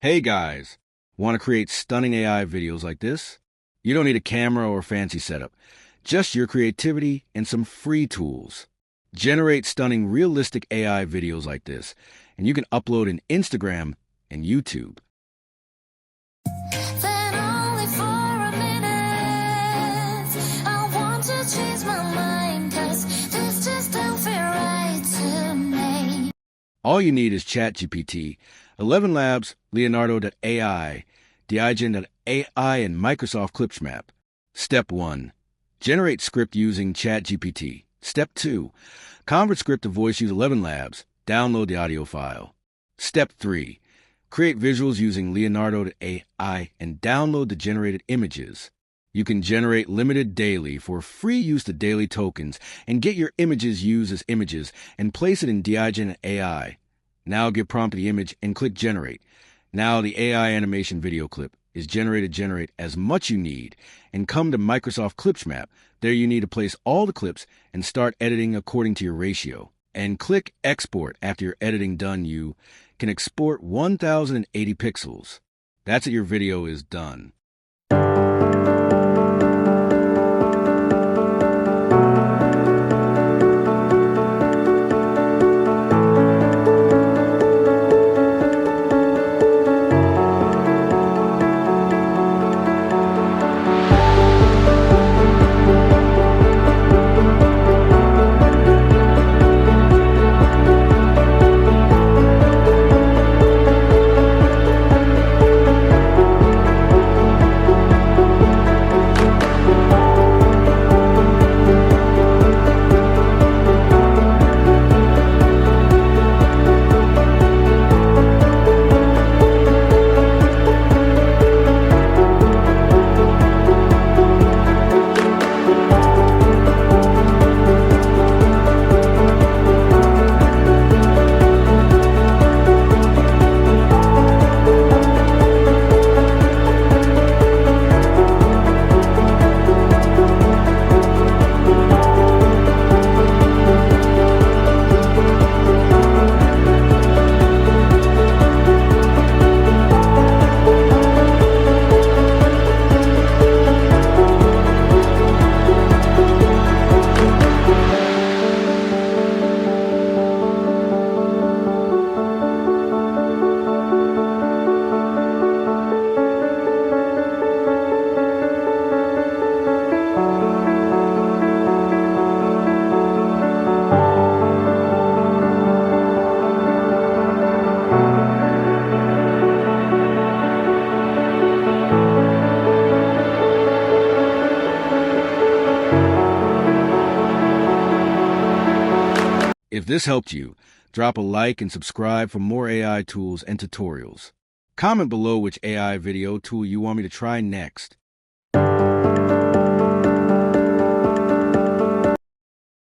Hey guys, want to create stunning AI videos like this? You don't need a camera or fancy setup, just your creativity and some free tools. Generate stunning realistic AI videos like this, and you can upload in Instagram and YouTube. Then only for a minute, I want to change my mind, 'cause this just don't feel right to me. All you need is ChatGPT, 11 Labs, Leonardo.ai, Digen.ai, and Microsoft Clipsmap. Step 1. Generate script using ChatGPT. Step 2. Convert script to voice use 11 Labs. Download the audio file. Step 3. Create visuals using Leonardo.ai and download the generated images. You can generate limited daily for free use the daily tokens and get your images used as images and place it in Digen.ai. Now give prompt the image and click generate. Now the AI animation video clip is generated. Generate as much you need and come to Microsoft Clipsmap. There you need to place all the clips and start editing according to your ratio. And click export after your editing done. You can export 1080 pixels. That's it, your video is done. If this helped you, drop a like and subscribe for more AI tools and tutorials. Comment below which AI video tool you want me to try next.